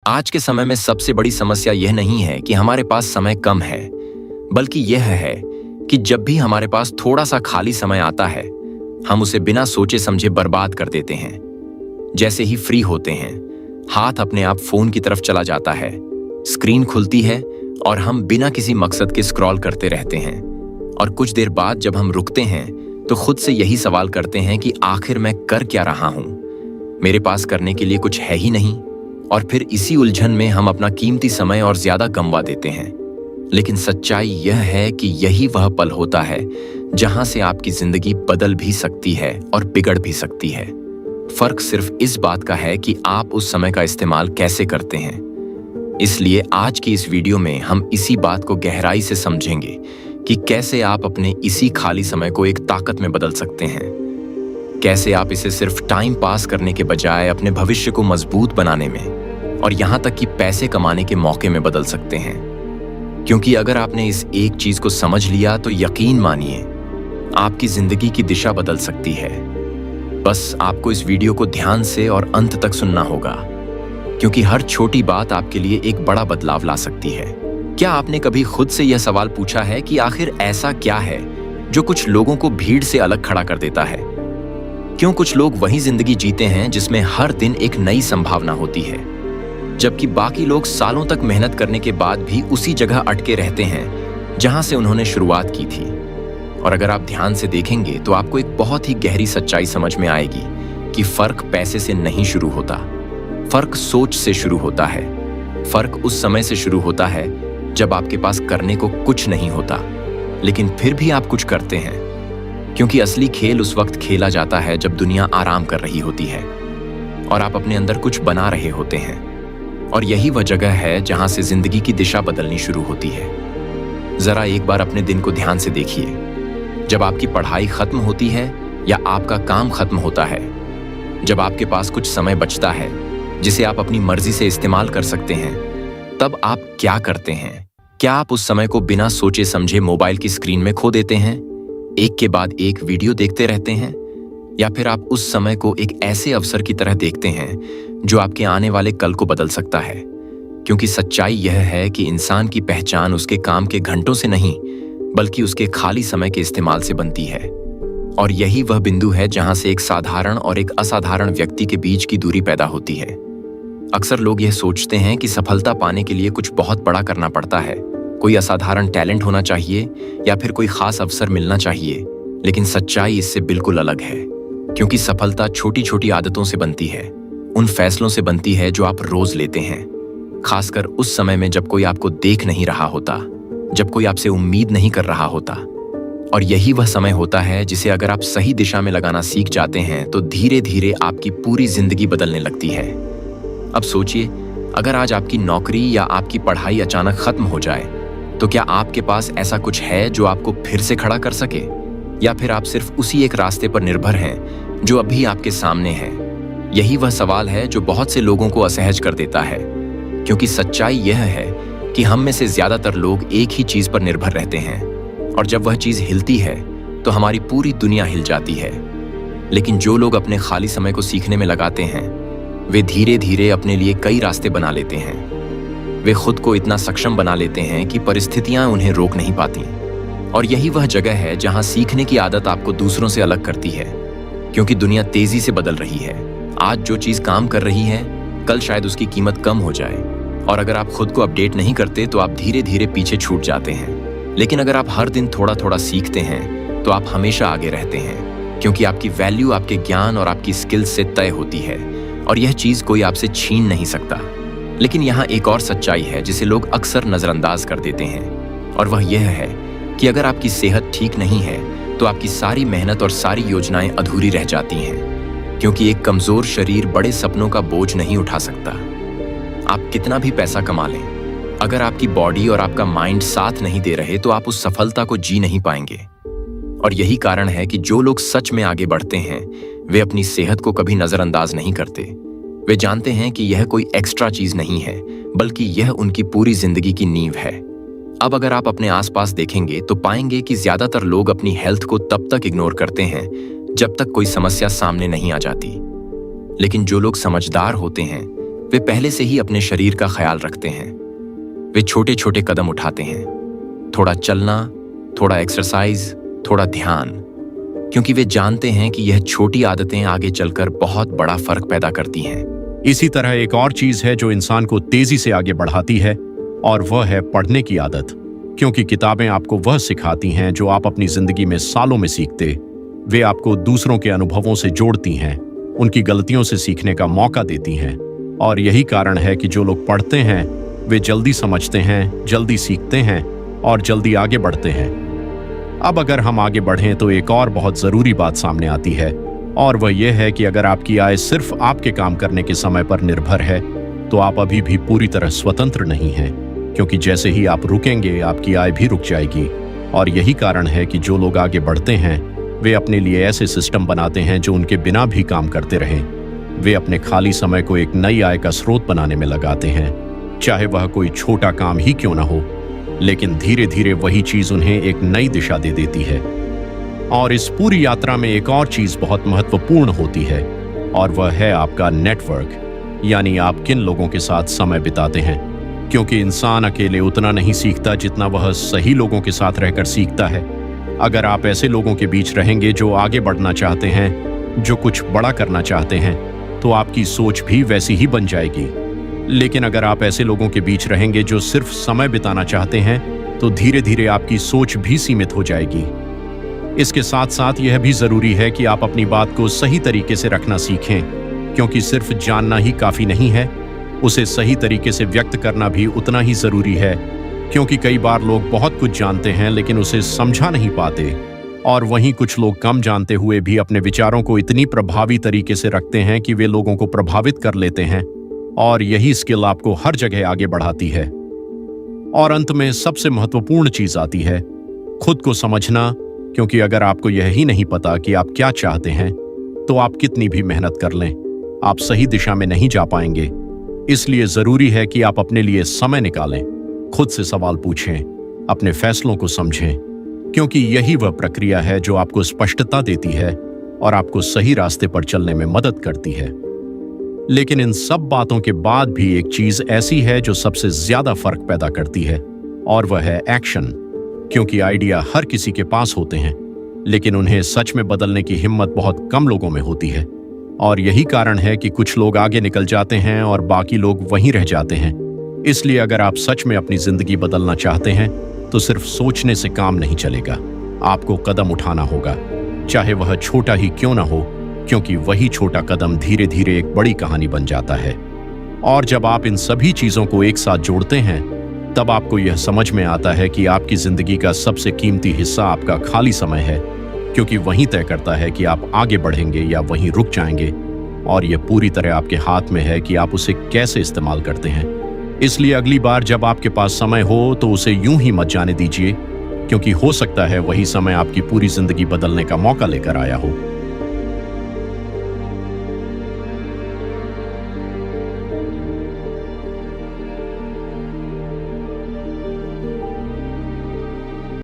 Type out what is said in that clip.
आज के समय में सबसे बड़ी समस्या यह नहीं है कि हमारे पास समय कम है, बल्कि यह है कि जब भी हमारे पास थोड़ा सा खाली समय आता है, हम उसे बिना सोचे समझे बर्बाद कर देते हैं। जैसे ही फ्री होते हैं, हाथ अपने आप फोन की तरफ चला जाता है, स्क्रीन खुलती है और हम बिना किसी मकसद के स्क्रॉल करते रहते हैं। और कुछ देर बाद जब हम रुकते हैं तो खुद से यही सवाल करते हैं कि आखिर मैं कर क्या रहा हूं? मेरे पास करने के लिए कुछ है ही नहीं। और फिर इसी उलझन में हम अपना कीमती समय और ज्यादा गंवा देते हैं। लेकिन सच्चाई यह है कि यही वह पल होता है जहां से आपकी जिंदगी बदल भी सकती है और बिगड़ भी सकती है। फर्क सिर्फ इस बात का है कि आप उस समय का इस्तेमाल कैसे करते हैं। इसलिए आज की इस वीडियो में हम इसी बात को गहराई से समझेंगे कि कैसे आप अपने इसी खाली समय को एक ताकत में बदल सकते हैं। कैसे आप इसे सिर्फ टाइम पास करने के बजाय अपने भविष्य को मजबूत बनाने में और यहां तक कि पैसे कमाने के मौके में बदल सकते हैं। क्योंकि अगर आपने इस एक चीज को समझ लिया तो यकीन मानिए, आपकी जिंदगी की दिशा बदल सकती है। बस आपको इस वीडियो को ध्यान से और अंत तक सुनना होगा, क्योंकि हर छोटी बात आपके लिए एक बड़ा बदलाव ला सकती है। क्या आपने कभी खुद से यह सवाल पूछा है कि आखिर ऐसा क्या है जो कुछ लोगों को भीड़ से अलग खड़ा कर देता है? क्यों कुछ लोग वही जिंदगी जीते हैं जिसमें हर दिन एक नई संभावना होती है, जबकि बाकी लोग सालों तक मेहनत करने के बाद भी उसी जगह अटके रहते हैं जहां से उन्होंने शुरुआत की थी? और अगर आप ध्यान से देखेंगे तो आपको एक बहुत ही गहरी सच्चाई समझ में आएगी कि फर्क पैसे से नहीं शुरू होता, फर्क सोच से शुरू होता है। फर्क उस समय से शुरू होता है जब आपके पास करने को कुछ नहीं होता, लेकिन फिर भी आप कुछ करते हैं। क्योंकि असली खेल उस वक्त खेला जाता है जब दुनिया आराम कर रही होती है और आप अपने अंदर कुछ बना रहे होते हैं। और यही वह जगह है जहां से जिंदगी की दिशा बदलनी शुरू होती है। जरा एक बार अपने दिन को ध्यान से देखिए। जब आपकी पढ़ाई खत्म होती है या आपका काम खत्म होता है, जब आपके पास कुछ समय बचता है जिसे आप अपनी मर्जी से इस्तेमाल कर सकते हैं, तब आप क्या करते हैं? क्या आप उस समय को बिना सोचे समझे मोबाइल की स्क्रीन में खो देते हैं, एक के बाद एक वीडियो देखते रहते हैं, या फिर आप उस समय को एक ऐसे अवसर की तरह देखते हैं जो आपके आने वाले कल को बदल सकता है? क्योंकि सच्चाई यह है कि इंसान की पहचान उसके काम के घंटों से नहीं, बल्कि उसके खाली समय के इस्तेमाल से बनती है। और यही वह बिंदु है जहां से एक साधारण और एक असाधारण व्यक्ति के बीच की दूरी पैदा होती है। अक्सर लोग यह सोचते हैं कि सफलता पाने के लिए कुछ बहुत बड़ा करना पड़ता है, कोई असाधारण टैलेंट होना चाहिए या फिर कोई खास अवसर मिलना चाहिए। लेकिन सच्चाई इससे बिल्कुल अलग है, क्योंकि सफलता छोटी छोटी आदतों से बनती है, उन फैसलों से बनती है जो आप रोज लेते हैं, खासकर उस समय में जब कोई आपको देख नहीं रहा होता, जब कोई आपसे उम्मीद नहीं कर रहा होता। और यही वह समय होता है जिसे अगर आप सही दिशा में लगाना सीख जाते हैं तो धीरे धीरे आपकी पूरी जिंदगी बदलने लगती है। अब सोचिए, अगर आज आपकी नौकरी या आपकी पढ़ाई अचानक खत्म हो जाए, तो क्या आपके पास ऐसा कुछ है जो आपको फिर से खड़ा कर सके, या फिर आप सिर्फ उसी एक रास्ते पर निर्भर हैं जो अभी आपके सामने है? यही वह सवाल है जो बहुत से लोगों को असहज कर देता है, क्योंकि सच्चाई यह है कि हम में से ज्यादातर लोग एक ही चीज पर निर्भर रहते हैं, और जब वह चीज हिलती है तो हमारी पूरी दुनिया हिल जाती है। लेकिन जो लोग अपने खाली समय को सीखने में लगाते हैं, वे धीरे धीरे अपने लिए कई रास्ते बना लेते हैं। वे खुद को इतना सक्षम बना लेते हैं कि परिस्थितियां उन्हें रोक नहीं पाती। और यही वह जगह है जहां सीखने की आदत आपको दूसरों से अलग करती है, क्योंकि दुनिया तेजी से बदल रही है। आज जो चीज काम कर रही है, कल शायद उसकी कीमत कम हो जाए। और अगर आप खुद को अपडेट नहीं करते तो आप धीरे धीरे पीछे छूट जाते हैं। लेकिन अगर आप हर दिन थोड़ा थोड़ा सीखते हैं तो आप हमेशा आगे रहते हैं, क्योंकि आपकी वैल्यू आपके ज्ञान और आपकी स्किल्स से तय होती है, और यह चीज कोई आपसे छीन नहीं सकता। लेकिन यहाँ एक और सच्चाई है जिसे लोग अक्सर नजरअंदाज कर देते हैं, और वह यह है कि अगर आपकी सेहत ठीक नहीं है तो आपकी सारी मेहनत और सारी योजनाएं अधूरी रह जाती हैं, क्योंकि एक कमजोर शरीर बड़े सपनों का बोझ नहीं उठा सकता। आप कितना भी पैसा कमा लें, अगर आपकी बॉडी और आपका माइंड साथ नहीं दे रहे तो आप उस सफलता को जी नहीं पाएंगे। और यही कारण है कि जो लोग सच में आगे बढ़ते हैं, वे अपनी सेहत को कभी नजरअंदाज नहीं करते। वे जानते हैं कि यह कोई एक्स्ट्रा चीज नहीं है, बल्कि यह उनकी पूरी जिंदगी की नींव है। अब अगर आप अपने आसपास देखेंगे तो पाएंगे कि ज्यादातर लोग अपनी हेल्थ को तब तक इग्नोर करते हैं जब तक कोई समस्या सामने नहीं आ जाती। लेकिन जो लोग समझदार होते हैं वे पहले से ही अपने शरीर का ख्याल रखते हैं। वे छोटे छोटे कदम उठाते हैं, थोड़ा चलना, थोड़ा एक्सरसाइज, थोड़ा ध्यान, क्योंकि वे जानते हैं कि यह छोटी आदतें आगे चलकर बहुत बड़ा फर्क पैदा करती हैं। इसी तरह एक और चीज है जो इंसान को तेजी से आगे बढ़ाती है, और वह है पढ़ने की आदत। क्योंकि किताबें आपको वह सिखाती हैं जो आप अपनी जिंदगी में सालों में सीखते। वे आपको दूसरों के अनुभवों से जोड़ती हैं, उनकी गलतियों से सीखने का मौका देती हैं। और यही कारण है कि जो लोग पढ़ते हैं वे जल्दी समझते हैं, जल्दी सीखते हैं और जल्दी आगे बढ़ते हैं। अब अगर हम आगे बढ़ें तो एक और बहुत जरूरी बात सामने आती है, और वह यह है कि अगर आपकी आय सिर्फ आपके काम करने के समय पर निर्भर है तो आप अभी भी पूरी तरह स्वतंत्र नहीं हैं, क्योंकि जैसे ही आप रुकेंगे आपकी आय भी रुक जाएगी। और यही कारण है कि जो लोग आगे बढ़ते हैं वे अपने लिए ऐसे सिस्टम बनाते हैं जो उनके बिना भी काम करते रहें। वे अपने खाली समय को एक नई आय का स्रोत बनाने में लगाते हैं, चाहे वह कोई छोटा काम ही क्यों ना हो, लेकिन धीरे धीरे वही चीज उन्हें एक नई दिशा दे देती है। और इस पूरी यात्रा में एक और चीज बहुत महत्वपूर्ण होती है, और वह है आपका नेटवर्क, यानी आप किन लोगों के साथ समय बिताते हैं। क्योंकि इंसान अकेले उतना नहीं सीखता जितना वह सही लोगों के साथ रहकर सीखता है। अगर आप ऐसे लोगों के बीच रहेंगे जो आगे बढ़ना चाहते हैं, जो कुछ बड़ा करना चाहते हैं, तो आपकी सोच भी वैसी ही बन जाएगी। लेकिन अगर आप ऐसे लोगों के बीच रहेंगे जो सिर्फ समय बिताना चाहते हैं, तो धीरे धीरे आपकी सोच भी सीमित हो जाएगी। इसके साथ साथ यह भी जरूरी है कि आप अपनी बात को सही तरीके से रखना सीखें, क्योंकि सिर्फ जानना ही काफी नहीं है, उसे सही तरीके से व्यक्त करना भी उतना ही जरूरी है। क्योंकि कई बार लोग बहुत कुछ जानते हैं लेकिन उसे समझा नहीं पाते, और वहीं कुछ लोग कम जानते हुए भी अपने विचारों को इतनी प्रभावी तरीके से रखते हैं कि वे लोगों को प्रभावित कर लेते हैं। और यही स्किल आपको हर जगह आगे बढ़ाती है। और अंत में सबसे महत्वपूर्ण चीज आती है, खुद को समझना। क्योंकि अगर आपको यह ही नहीं पता कि आप क्या चाहते हैं, तो आप कितनी भी मेहनत कर लें, आप सही दिशा में नहीं जा पाएंगे। इसलिए जरूरी है कि आप अपने लिए समय निकालें, खुद से सवाल पूछें, अपने फैसलों को समझें, क्योंकि यही वह प्रक्रिया है जो आपको स्पष्टता देती है और आपको सही रास्ते पर चलने में मदद करती है। लेकिन इन सब बातों के बाद भी एक चीज ऐसी है जो सबसे ज्यादा फर्क पैदा करती है, और वह है एक्शन। क्योंकि आइडिया हर किसी के पास होते हैं, लेकिन उन्हें सच में बदलने की हिम्मत बहुत कम लोगों में होती है। और यही कारण है कि कुछ लोग आगे निकल जाते हैं और बाकी लोग वहीं रह जाते हैं। इसलिए अगर आप सच में अपनी जिंदगी बदलना चाहते हैं तो सिर्फ सोचने से काम नहीं चलेगा, आपको कदम उठाना होगा, चाहे वह छोटा ही क्यों ना हो, क्योंकि वही छोटा कदम धीरे धीरे एक बड़ी कहानी बन जाता है। और जब आप इन सभी चीजों को एक साथ जोड़ते हैं, तब आपको यह समझ में आता है कि आपकी जिंदगी का सबसे कीमती हिस्सा आपका खाली समय है, क्योंकि वही तय करता है कि आप आगे बढ़ेंगे या वहीं रुक जाएंगे। और यह पूरी तरह आपके हाथ में है कि आप उसे कैसे इस्तेमाल करते हैं। इसलिए अगली बार जब आपके पास समय हो तो उसे यूं ही मत जाने दीजिए, क्योंकि हो सकता है वही समय आपकी पूरी जिंदगी बदलने का मौका लेकर आया हो।